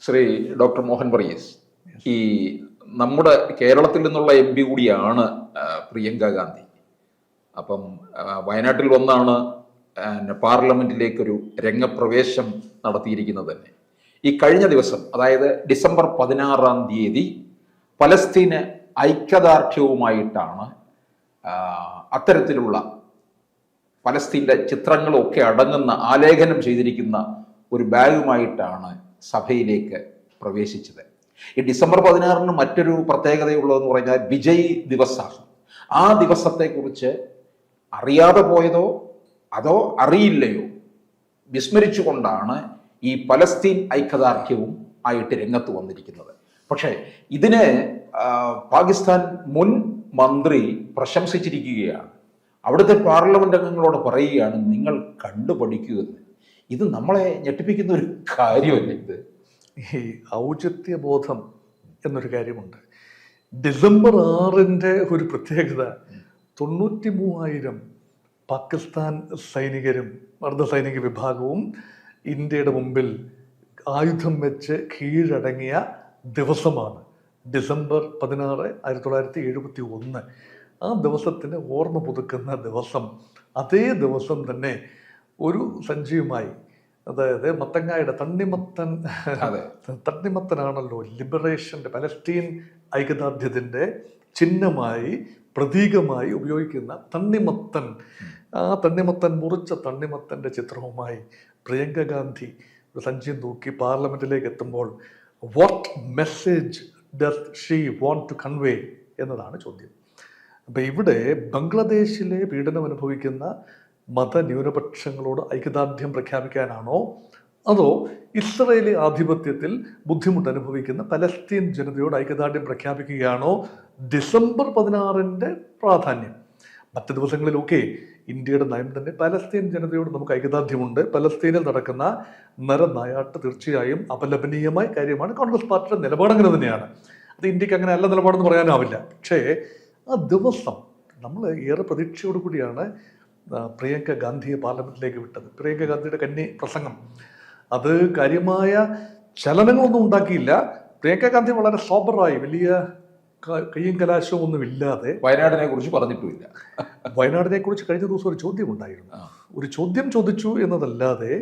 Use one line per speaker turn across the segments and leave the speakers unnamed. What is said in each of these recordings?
Shri doctor Mohan Varghese, ഈ നമ്മുടെ കേരളത്തിൽ നിന്നുള്ള എം പി കൂടിയാണ് പ്രിയങ്ക ഗാന്ധി. അപ്പം വയനാട്ടിൽ വന്നാണ് പാർലമെന്റിലേക്കൊരു രംഗപ്രവേശം നടത്തിയിരിക്കുന്നത് തന്നെ. ഈ കഴിഞ്ഞ ദിവസം, അതായത് ഡിസംബർ 16 പലസ്തീന് ഐക്യദാർഢ്യവുമായിട്ടാണ് അത്തരത്തിലുള്ള പലസ്തീൻ്റെ ചിത്രങ്ങളൊക്കെ അടങ്ങുന്ന ആലേഖനം ചെയ്തിരിക്കുന്ന ഒരു ബാഗുമായിട്ടാണ് സഭയിലേക്ക് പ്രവേശിച്ചത്. ഈ ഡിസംബർ 16 മറ്റൊരു പ്രത്യേകതയുള്ളതെന്ന് പറഞ്ഞാൽ വിജയ് ദിവസാണ്. ആ ദിവസത്തെക്കുറിച്ച് അറിയാതെ പോയതോ അതോ അറിയില്ലയോ വിസ്മരിച്ചുകൊണ്ടാണ് ഈ പലസ്തീൻ ഐക്യദാർഢ്യവും ആയിട്ട് രംഗത്ത് വന്നിരിക്കുന്നത്. പക്ഷേ ഇതിനെ പാകിസ്ഥാൻ മുൻ മന്ത്രി പ്രശംസിച്ചിരിക്കുകയാണ്. അവിടുത്തെ പാർലമെന്റ് അംഗങ്ങളോട് പറയുകയാണ്, നിങ്ങൾ കണ്ടുപഠിക്കുമെന്ന്. ഇത് നമ്മളെ ഞെട്ടിപ്പിക്കുന്ന ഒരു കാര്യമല്ല. ഇത്
ഈ ഔചിത്യബോധം എന്നൊരു കാര്യമുണ്ട്. ഡിസംബർ 6 ഒരു പ്രത്യേകത, 93,000 പാകിസ്ഥാൻ സൈനികരും അർദ്ധസൈനിക വിഭാഗവും ഇന്ത്യയുടെ മുമ്പിൽ ആയുധം വെച്ച് കീഴടങ്ങിയ ദിവസമാണ് ഡിസംബർ 16, 1971. ആ ദിവസത്തിന് ഓർമ്മ പുതുക്കുന്ന ദിവസം. അതേ ദിവസം തന്നെ ഒരു സഞ്ചിയുമായി, അതായത് മത്തങ്ങായുടെ തണ്ണിമത്തനാണല്ലോ ലിബറേഷൻ്റെ, പലസ്തീൻ ഐക്യദാർഢ്യത്തിൻ്റെ ചിഹ്നമായി, പ്രതീകമായി ഉപയോഗിക്കുന്ന തണ്ണിമത്തൻ, ആ തണ്ണിമത്തൻ, മുറിച്ച തണ്ണിമത്തൻ്റെ ചിത്രവുമായി പ്രിയങ്ക ഗാന്ധി ഒരു സഞ്ചിയും തൂക്കി പാർലമെന്റിലേക്ക് എത്തുമ്പോൾ what message does she want to convey എന്നതാണ് ചോദ്യം. അപ്പം ഇവിടെ ബംഗ്ലാദേശിലെ പീഡനം അനുഭവിക്കുന്ന മതന്യൂനപക്ഷങ്ങളോട് ഐക്യദാർഢ്യം പ്രഖ്യാപിക്കാനാണോ, അതോ ഇസ്രയേലി ആധിപത്യത്തിൽ ബുദ്ധിമുട്ട് അനുഭവിക്കുന്ന പലസ്തീൻ ജനതയോട് ഐക്യദാർഢ്യം പ്രഖ്യാപിക്കുകയാണോ ഡിസംബർ 16 പ്രാധാന്യം? മറ്റ് ദിവസങ്ങളിലൊക്കെ ഇന്ത്യയുടെ നയം തന്നെ പലസ്തീൻ ജനതയോട് നമുക്ക് ഐക്യദാർഢ്യമുണ്ട്. പലസ്തീനിൽ നടക്കുന്ന നരനായാട്ട് തീർച്ചയായും അപലപനീയമായ കാര്യമാണ്. കോൺഗ്രസ് പാർട്ടിയുടെ നിലപാടങ്ങനെ തന്നെയാണ്. അത് ഇന്ത്യക്ക് അങ്ങനെ അല്ല നിലപാടെന്ന് പറയാനാവില്ല. പക്ഷേ ആ ദിവസം നമ്മൾ ഏറെ പ്രതീക്ഷയോടുകൂടിയാണ് പ്രിയങ്ക ഗാന്ധിയെ പാർലമെന്റിലേക്ക് വിട്ടത്. പ്രിയങ്ക ഗാന്ധിയുടെ കന്നി പ്രസംഗം അത് കാര്യമായ ചലനങ്ങളൊന്നും ഉണ്ടാക്കിയില്ല. പ്രിയങ്ക ഗാന്ധി വളരെ സോബറായി, വലിയ കയ്യും കലാശവും ഒന്നും ഇല്ലാതെ
വയനാടിനെ കുറിച്ച് പറഞ്ഞിട്ടുമില്ല.
വയനാടിനെ കുറിച്ച് കഴിഞ്ഞ ദിവസം ഒരു ചോദ്യം ഉണ്ടായിരുന്നു. ഒരു ചോദ്യം ചോദിച്ചു എന്നതല്ലാതെ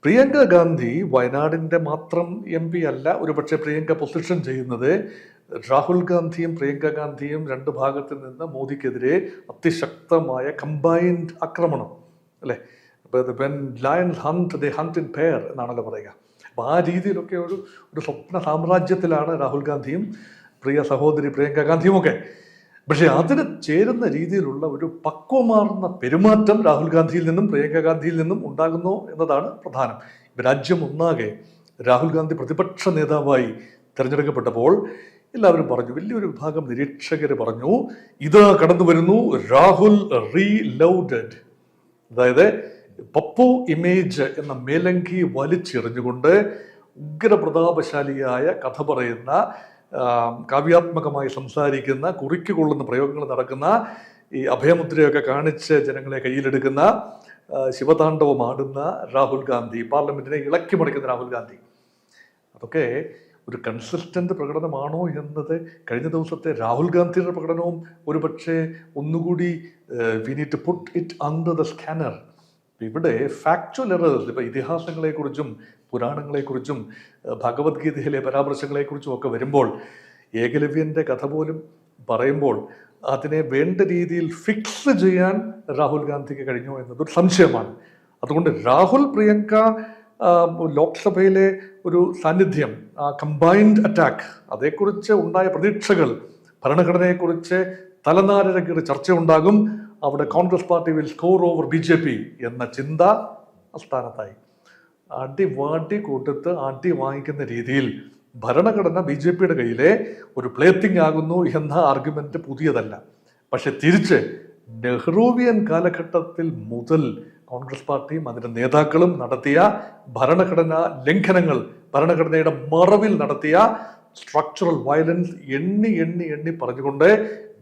പ്രിയങ്ക ഗാന്ധി വയനാടിൻ്റെ മാത്രം എം പി അല്ല. ഒരു പക്ഷേ പ്രിയങ്ക പൊസിഷൻ ചെയ്യുന്നത് രാഹുൽ ഗാന്ധിയും പ്രിയങ്ക ഗാന്ധിയും രണ്ട് ഭാഗത്ത് നിന്ന് മോദിക്കെതിരെ അതിശക്തമായ കമ്പൈൻഡ് ആക്രമണം, അല്ലേ? When lions hunt they hunt in pair എന്നാണല്ലോ പറയുക. അപ്പം ആ രീതിയിലൊക്കെ ഒരു സ്വപ്ന സാമ്രാജ്യത്തിലാണ് രാഹുൽ ഗാന്ധിയും പ്രിയ സഹോദരി പ്രിയങ്ക ഗാന്ധിയുമൊക്കെ. പക്ഷേ അതിന് ചേരുന്ന രീതിയിലുള്ള ഒരു പക്വമാർന്ന പെരുമാറ്റം രാഹുൽ ഗാന്ധിയിൽ നിന്നും പ്രിയങ്ക ഗാന്ധിയിൽ നിന്നും ഉണ്ടാകുന്നു എന്നതാണ് പ്രധാനം. രാജ്യം ഒന്നാകെ രാഹുൽ ഗാന്ധി പ്രതിപക്ഷ നേതാവായി തിരഞ്ഞെടുക്കപ്പെട്ടപ്പോൾ എല്ലാവരും പറഞ്ഞു, വലിയൊരു വിഭാഗം നിരീക്ഷകർ പറഞ്ഞു, ഇതാ കടന്നു വരുന്നു രാഹുൽ റീലോഡഡ്. അതായത് പപ്പു ഇമേജ് എന്ന മേലങ്കി വലിച്ചെറിഞ്ഞുകൊണ്ട് ഉഗ്രപ്രതാപശാലിയായ കഥ പറയുന്ന, കാവ്യാത്മകമായി സംസാരിക്കുന്ന, കുറിക്കുകൊള്ളുന്ന പ്രയോഗങ്ങൾ നടക്കുന്ന, ഈ അഭയമുദ്രയൊക്കെ കാണിച്ച് ജനങ്ങളെ കയ്യിലെടുക്കുന്ന, ശിവതാണ്ഡവം ആടുന്ന രാഹുൽ ഗാന്ധി, പാർലമെന്റിനെ ഇളക്കി മറിക്കുന്ന രാഹുൽ ഗാന്ധി. അതൊക്കെ ഒരു കൺസിസ്റ്റന്റ് പ്രകടനമാണോ എന്നത് കഴിഞ്ഞ ദിവസത്തെ രാഹുൽ ഗാന്ധിയുടെ പ്രകടനവും ഒരു പക്ഷേ ഒന്നുകൂടി we need to put it under the scanner. ഇവിടെ ഫാക്ച്വൽ എറേഴ്സ്, ഇപ്പം ഇതിഹാസങ്ങളെക്കുറിച്ചും പുരാണങ്ങളെക്കുറിച്ചും ഭഗവത്ഗീതയിലെ പരാമർശങ്ങളെക്കുറിച്ചും ഒക്കെ വരുമ്പോൾ, ഏകലവ്യൻ്റെ കഥ പോലും പറയുമ്പോൾ അതിനെ വേണ്ട രീതിയിൽ ഫിക്സ് ചെയ്യാൻ രാഹുൽ ഗാന്ധിക്ക് കഴിഞ്ഞോ എന്നതൊരു സംശയമാണ്. അതുകൊണ്ട് രാഹുൽ പ്രിയങ്ക ലോക്സഭയിലെ ഒരു സാന്നിധ്യം, കമ്പൈൻഡ് അറ്റാക്ക്, അതേക്കുറിച്ച് ഉണ്ടായ പ്രതീക്ഷകൾ, ഭരണഘടനയെക്കുറിച്ച് തലനാരിഴയ്ക്കൊരു ചർച്ച ഉണ്ടാകും, അവിടെ Congress party will score over BJP എന്ന ചിന്ത അസ്ഥാനത്തായി. അടി കൊടുത്ത് അടി വാങ്ങിക്കുന്ന രീതിയിൽ ഭരണഘടന BJPയുടെ കയ്യിലെ ഒരു പ്ലേത്തിങ് ആകുന്നു എന്ന ആർഗ്യുമെന്റ് പുതിയതല്ല. പക്ഷെ തിരിച്ച് നെഹ്റുവിയൻ കാലഘട്ടത്തിൽ മുതൽ കോൺഗ്രസ് പാർട്ടിയും അതിൻ്റെ നേതാക്കളും നടത്തിയ ഭരണഘടനാ ലംഘനങ്ങൾ, ഭരണഘടനയുടെ മറവിൽ നടത്തിയ സ്ട്രക്ചറൽ വയലൻസ് എണ്ണി പറഞ്ഞുകൊണ്ട്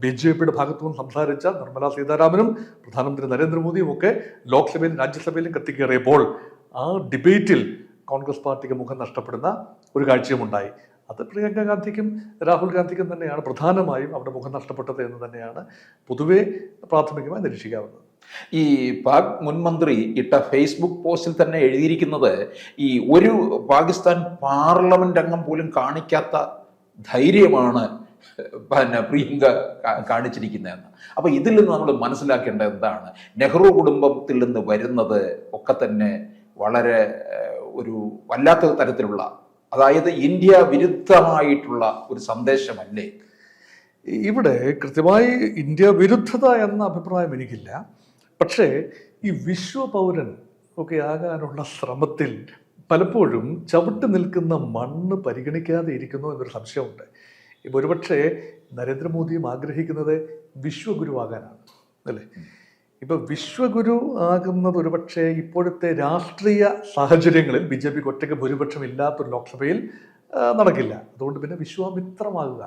BJPയുടെ ഭാഗത്തുനിന്ന് സംസാരിച്ച നിർമ്മലാ സീതാരാമനും പ്രധാനമന്ത്രി നരേന്ദ്രമോദിയും ഒക്കെ ലോക്സഭയിലും രാജ്യസഭയിലും കത്തിക്കേറിയപ്പോൾ ആ ഡിബേറ്റിൽ കോൺഗ്രസ് പാർട്ടിക്ക് മുഖം നഷ്ടപ്പെടുന്ന ഒരു കാഴ്ചയും ഉണ്ടായി. അത് പ്രിയങ്ക ഗാന്ധിക്കും രാഹുൽ ഗാന്ധിക്കും തന്നെയാണ് പ്രധാനമായും അവിടെ മുഖം നഷ്ടപ്പെട്ടത് എന്ന് തന്നെയാണ് പൊതുവെ പ്രാഥമികമായി നിരീക്ഷിക്കാവുന്നത്.
ഈ പാക് മുൻമന്ത്രി ഇട്ട ഫേസ്ബുക്ക് പോസ്റ്റിൽ തന്നെ എഴുതിയിരിക്കുന്നത് ഈ ഒരു പാകിസ്ഥാൻ പാർലമെന്റ് അംഗം പോലും കാണിക്കാത്ത ധൈര്യമാണ് പ്രിയങ്ക കാണിച്ചിരിക്കുന്നതെന്ന്. അപ്പൊ ഇതിൽ നിന്ന് നമ്മൾ മനസ്സിലാക്കേണ്ടത് എന്താണ്? നെഹ്റു കുടുംബത്തിൽ നിന്ന് വരുന്നത് ഒക്കെ തന്നെ വളരെ ഒരു വല്ലാത്ത തരത്തിലുള്ള, അതായത് ഇന്ത്യ വിരുദ്ധമായിട്ടുള്ള ഒരു സന്ദേശമല്ലേ?
ഇവിടെ കൃത്യമായി ഇന്ത്യ വിരുദ്ധത എന്ന അഭിപ്രായം എനിക്കില്ല. പക്ഷേ ഈ വിശ്വപൗരൻ ഒക്കെ ആകാനുള്ള ശ്രമത്തിൽ പലപ്പോഴും ചവിട്ട് നിൽക്കുന്ന മണ്ണ് പരിഗണിക്കാതെ ഇരിക്കുന്നു എന്നൊരു സംശയമുണ്ട്. ഇപ്പോൾ ഒരുപക്ഷെ നരേന്ദ്രമോദിയും ആഗ്രഹിക്കുന്നത് വിശ്വഗുരുവാകാനാണ്, അല്ലേ? ഇപ്പൊ വിശ്വഗുരു ആകുന്നത് ഒരുപക്ഷെ ഇപ്പോഴത്തെ രാഷ്ട്രീയ സാഹചര്യങ്ങളിൽ BJPക്ക് ഒറ്റയ്ക്ക് ഭൂരിപക്ഷം ഇല്ലാത്തൊരു ലോക്സഭയിൽ നടക്കില്ല. അതുകൊണ്ട് പിന്നെ വിശ്വമിത്രമാവുക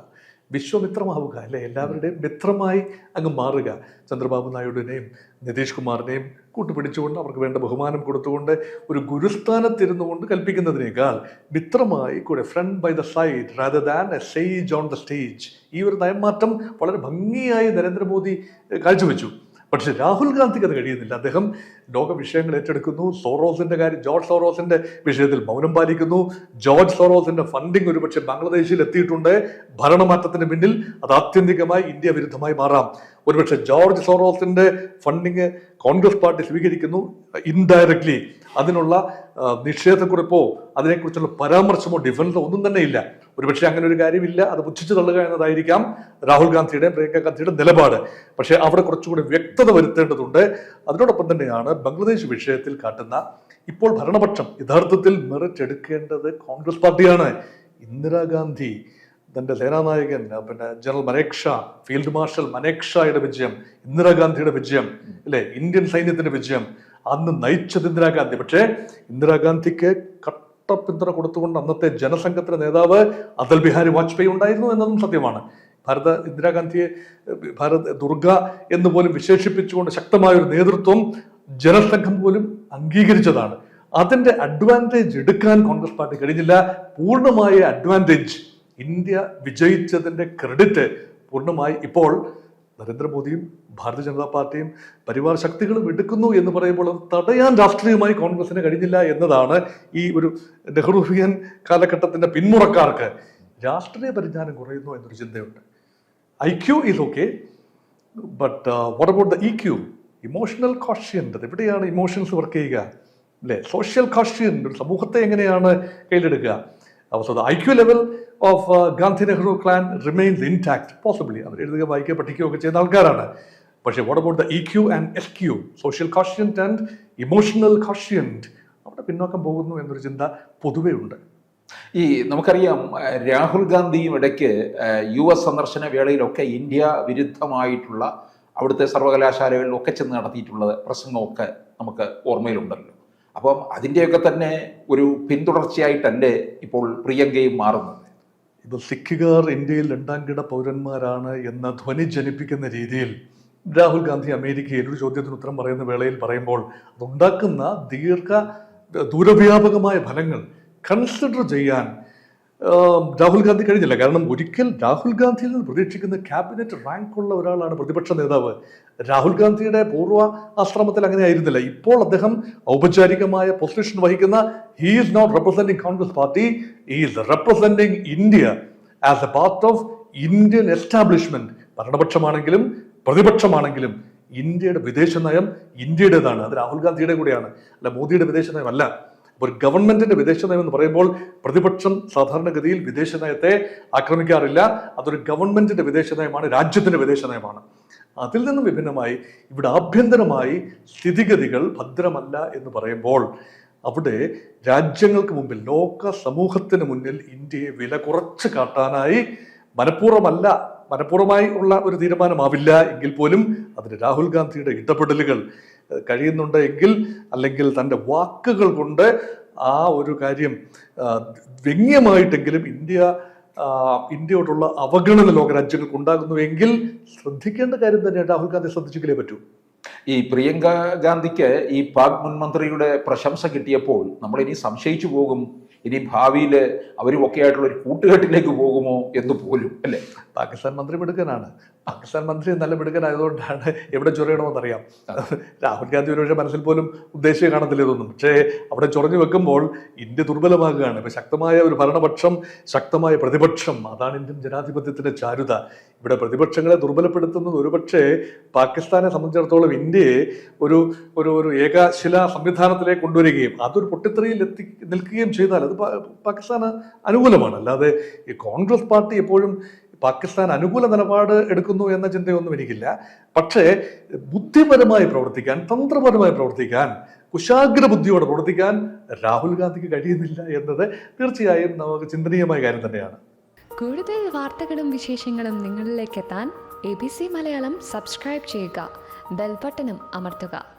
അല്ലെ, എല്ലാവരുടെയും മിത്രമായി അങ്ങ് മാറുക. ചന്ദ്രബാബു നായിഡുവിനെയും നിതീഷ് കുമാറിനെയും കൂട്ടുപിടിച്ചുകൊണ്ട് അവർക്ക് വേണ്ട ബഹുമാനം കൊടുത്തുകൊണ്ട് ഒരു ഗുരുസ്ഥാനത്തിരുന്നു കൊണ്ട് കൽപ്പിക്കുന്നതിനേക്കാൾ മിത്രമായി കൂടെ, friend by the side rather than a sage on the stage, ഈ ഒരു നയമാറ്റം വളരെ ഭംഗിയായി നരേന്ദ്രമോദി കാഴ്ചവെച്ചു. പക്ഷെ രാഹുൽ ഗാന്ധിക്ക് അത് കഴിയുന്നില്ല. അദ്ദേഹം ലോക വിഷയങ്ങൾ ഏറ്റെടുക്കുന്നു. സോറോസിന്റെ കാര്യം, ജോർജ് സോറോസിന്റെ വിഷയത്തിൽ മൗനം പാലിക്കുന്നു. ജോർജ് സോറോസിന്റെ ഫണ്ടിങ് ഒരുപക്ഷെ ബംഗ്ലാദേശിൽ എത്തിയിട്ടുണ്ട്. ഭരണമാറ്റത്തിന് പിന്നിൽ അത് ആത്യന്തികമായി ഇന്ത്യ വിരുദ്ധമായി മാറാം. ഒരുപക്ഷെ ജോർജ് സോറോസിന്റെ ഫണ്ടിങ് കോൺഗ്രസ് പാർട്ടി സ്വീകരിക്കുന്നു. ഇൻഡയറക്ട്ലി അതിനുള്ള നിഷേധക്കുറിപ്പോ അതിനെക്കുറിച്ചുള്ള പരാമർശമോ ഡിഫൻസോ ഒന്നും തന്നെ ഇല്ല. ഒരുപക്ഷെ അങ്ങനെ ഒരു കാര്യമില്ല, അത് പുച്ഛിച്ചു തള്ളുക എന്നതായിരിക്കാം രാഹുൽ ഗാന്ധിയുടെ പ്രിയങ്ക ഗാന്ധിയുടെ നിലപാട്. പക്ഷെ അവിടെ കുറച്ചുകൂടി വ്യക്തത വരുത്തേണ്ടതുണ്ട്. അതിനോടൊപ്പം തന്നെയാണ് ബംഗ്ലാദേശ് വിഷയത്തിൽ കാട്ടുന്ന ഇപ്പോൾ ഭരണപക്ഷം യഥാർത്ഥത്തിൽ മെറിറ്റ് എടുക്കേണ്ടത് കോൺഗ്രസ് പാർട്ടിയാണ്. ഇന്ദിരാഗാന്ധി തന്റെ സേനാനായകൻ ജനറൽ മനേക്ഷ, ഫീൽഡ് മാർഷൽ മനേക്ഷയുടെ വിജയം, ഇന്ദിരാഗാന്ധിയുടെ വിജയം, അല്ലെ, ഇന്ത്യൻ സൈന്യത്തിന്റെ വിജയം, അന്ന് നയിച്ചത് ഇന്ദിരാഗാന്ധി. പക്ഷേ ഇന്ദിരാഗാന്ധിക്ക് കട്ട പിന്തുണ കൊടുത്തുകൊണ്ട് അന്നത്തെ ജനസംഘത്തിന്റെ നേതാവ് അടൽ ബിഹാരി വാജ്പേയി ഉണ്ടായിരുന്നു എന്നതും സത്യമാണ്. ഇന്ദിരാഗാന്ധിയെ ഭാരത് ദുർഗ എന്ന് പോലും വിശേഷിപ്പിച്ചുകൊണ്ട് ശക്തമായ ഒരു നേതൃത്വം ജനസംഘം പോലും അംഗീകരിച്ചതാണ്. അതിന്റെ അഡ്വാൻറ്റേജ് എടുക്കാൻ കോൺഗ്രസ് പാർട്ടി കഴിഞ്ഞില്ല. പൂർണ്ണമായ അഡ്വാൻറ്റേജ്, ഇന്ത്യ വിജയിച്ചതിന്റെ ക്രെഡിറ്റ് പൂർണ്ണമായി ഇപ്പോൾ നരേന്ദ്രമോദിയും ഭാരതീയ ജനതാ പാർട്ടിയും പരിവാർ ശക്തികളും എടുക്കുന്നു എന്ന് പറയുമ്പോൾ തടയാൻ രാഷ്ട്രീയമായി കോൺഗ്രസിന് കഴിഞ്ഞില്ല എന്നതാണ് ഈ ഒരു നെഹ്റുവിയൻ കാലഘട്ടത്തിന്റെ പിന്മുറക്കാർക്ക് രാഷ്ട്രീയ പരിജ്ഞാനം കുറയുന്നു എന്നൊരു ചിന്തയുണ്ട്. IQ is okay, but what about the EQ? Emotional quotient. എവിടെയാണ് ഇമോഷൻസ് വർക്ക് ചെയ്യുക, അല്ലെ? സോഷ്യൽ കോഷ്യന്റ്, ഒരു സമൂഹത്തെ എങ്ങനെയാണ് കയ്യിലെടുക്കുക? So the IQ level of Gandhi Nehru clan remains intact, possibly. അവർ എഴുതുക, വായിക്കുക, പഠിക്കുകയൊക്കെ ചെയ്യുന്ന ആൾക്കാരാണ്. പക്ഷേ what about the EQ and SQ, social quotient and emotional quotient? അവിടെ പിന്നോക്കം പോകുന്നു എന്നൊരു ചിന്ത പൊതുവേ ഉണ്ട്.
ഈ നമുക്കറിയാം, രാഹുൽ ഗാന്ധിയും ഇടയ്ക്ക് US സന്ദർശന വേളയിലൊക്കെ ഇന്ത്യ വിരുദ്ധമായിട്ടുള്ള അവിടുത്തെ സർവകലാശാലകളിലൊക്കെ ചെന്ന് നടത്തിയിട്ടുള്ള പ്രസംഗമൊക്കെ നമുക്ക് ഓർമ്മയിലുണ്ടല്ലോ. അപ്പം അതിൻ്റെയൊക്കെ തന്നെ ഒരു പിന്തുടർച്ചയായിട്ടല്ലേ ഇപ്പോൾ പ്രിയങ്കയും മാറുന്നത്?
ഇപ്പോൾ സിഖുകാർ ഇന്ത്യയിൽ രണ്ടാം കിട പൗരന്മാരാണ് എന്ന ധ്വനി ജനിപ്പിക്കുന്ന രീതിയിൽ രാഹുൽ ഗാന്ധി അമേരിക്കയിൽ ഒരു ചോദ്യത്തിന് ഉത്തരം പറയുന്ന വേളയിൽ പറയുമ്പോൾ അതുണ്ടാക്കുന്ന ദൂരവ്യാപകമായ ഫലങ്ങൾ കൺസിഡർ ചെയ്യാൻ രാഹുൽ ഗാന്ധി കഴിഞ്ഞില്ല. കാരണം ഒരിക്കൽ രാഹുൽ ഗാന്ധിയിൽ നിന്ന് പ്രതീക്ഷിക്കുന്ന ക്യാബിനറ്റ് റാങ്കുള്ള ഒരാളാണ് പ്രതിപക്ഷ നേതാവ്. രാഹുൽ ഗാന്ധിയുടെ പൂർവ്വ ആശ്രമത്തിൽ അങ്ങനെ ആയിരുന്നില്ല. ഇപ്പോൾ അദ്ദേഹം ഔപചാരികമായ പൊസിഷൻ വഹിക്കുന്ന, he is not representing Congress party, he is representing India as a part of Indian establishment. ഭരണപക്ഷമാണെങ്കിലും പ്രതിപക്ഷമാണെങ്കിലും ഇന്ത്യയുടെ വിദേശ നയം ഇന്ത്യയുടേതാണ്. അത് രാഹുൽ ഗാന്ധിയുടെ കൂടെയാണ്, അല്ല മോദിയുടെ വിദേശ നയം അല്ല. ഒരു ഗവൺമെന്റിന്റെ വിദേശ നയം എന്ന് പറയുമ്പോൾ പ്രതിപക്ഷം സാധാരണഗതിയിൽ വിദേശ നയത്തെ ആക്രമിക്കാറില്ല. അതൊരു ഗവൺമെന്റിന്റെ വിദേശ നയമാണ്, രാജ്യത്തിന്റെ വിദേശ നയമാണ്. അതിൽ നിന്നും വിഭിന്നമായി ഇവിടെ ആഭ്യന്തരമായി സ്ഥിതിഗതികൾ ഭദ്രമല്ല എന്ന് പറയുമ്പോൾ അവിടെ രാജ്യങ്ങൾക്ക് മുമ്പിൽ, ലോക സമൂഹത്തിന് മുന്നിൽ ഇന്ത്യയെ വില കുറച്ച് കാട്ടാനായി മനഃപൂർവ്വമായി ഉള്ള ഒരു തീരുമാനമാവില്ല എങ്കിൽ പോലും അതിന് രാഹുൽ ഗാന്ധിയുടെ ഇടപെടലുകൾ കഴിയുന്നുണ്ട് എങ്കിൽ, അല്ലെങ്കിൽ തൻ്റെ വാക്കുകൾ കൊണ്ട് ആ ഒരു കാര്യം വ്യംഗ്യമായിട്ടെങ്കിലും ഇന്ത്യയോടുള്ള അവഗണന ലോകരാജ്യങ്ങൾക്ക് ഉണ്ടാകുന്നുവെങ്കിൽ ശ്രദ്ധിക്കേണ്ട കാര്യം തന്നെയാണ്. രാഹുൽ ഗാന്ധി ശ്രദ്ധിച്ചെങ്കിലേ പറ്റൂ.
ഈ പ്രിയങ്ക ഗാന്ധിക്ക് ഈ പാക് മുൻമന്ത്രിയുടെ പ്രശംസ കിട്ടിയപ്പോൾ നമ്മൾ ഇനി സംശയിച്ചു പോകും, ഇനി ഭാവിയിൽ അവരും ഒക്കെ ആയിട്ടുള്ള ഒരു കൂട്ടുകെട്ടിലേക്ക് പോകുമോ എന്ന് പോലും, അല്ലേ?
പാകിസ്ഥാൻ മന്ത്രി മിടുക്കനാണ്. പാകിസ്ഥാൻ മന്ത്രി നല്ല മിടുക്കനായതുകൊണ്ടാണ് എവിടെ ചൊറിയണമെന്നറിയാം. രാഹുൽ ഗാന്ധി ഒരുപക്ഷെ മനസ്സിൽ പോലും ഉദ്ദേശിച്ച് കാണത്തില്ല ഇതൊന്നും. പക്ഷേ അവിടെ ചൊറഞ്ഞു വെക്കുമ്പോൾ ഇന്ത്യ ദുർബലമാകുകയാണ്. ഇപ്പൊ ശക്തമായ ഒരു ഭരണപക്ഷം, ശക്തമായ പ്രതിപക്ഷം, അതാണ് ഇന്ത്യൻ ജനാധിപത്യത്തിന്റെ ചാരുത. ഇവിടെ പ്രതിപക്ഷങ്ങളെ ദുർബലപ്പെടുത്തുന്നത് ഒരുപക്ഷെ പാകിസ്ഥാനെ സംബന്ധിച്ചിടത്തോളം ഇന്ത്യയെ ഒരു ഒരു ഒരു ഏകശിലാ സംവിധാനത്തിലേക്ക് കൊണ്ടുവരികയും അതൊരു പൊട്ടിത്തെറിയിൽ നിൽക്കുകയും ചെയ്താൽ അത് പാകിസ്ഥാന് അനുകൂലമാണ്. അല്ലാതെ ഈ കോൺഗ്രസ് പാർട്ടി എപ്പോഴും പാകിസ്ഥാൻ അനുകൂല നിലപാട് എടുക്കുന്നു എന്ന ചിന്തയൊന്നും എനിക്കില്ല. പക്ഷേ ബുദ്ധിപരമായി പ്രവർത്തിക്കാൻ, തന്ത്രപരമായി പ്രവർത്തിക്കാൻ, കുശാഗ്ര ബുദ്ധിയോടെ പ്രവർത്തിക്കാൻ രാഹുൽ ഗാന്ധിക്ക് കഴിയുന്നില്ല എന്നത് തീർച്ചയായും നമുക്ക് ചിന്തനീയമായ കാര്യം തന്നെയാണ്.
കൂടുതൽ വാർത്തകളും വിശേഷങ്ങളും നിങ്ങളിലേക്ക് എത്താൻ ABC മലയാളം സബ്സ്ക്രൈബ് ചെയ്യുക, ബെൽ ബട്ടണും അമർത്തുക.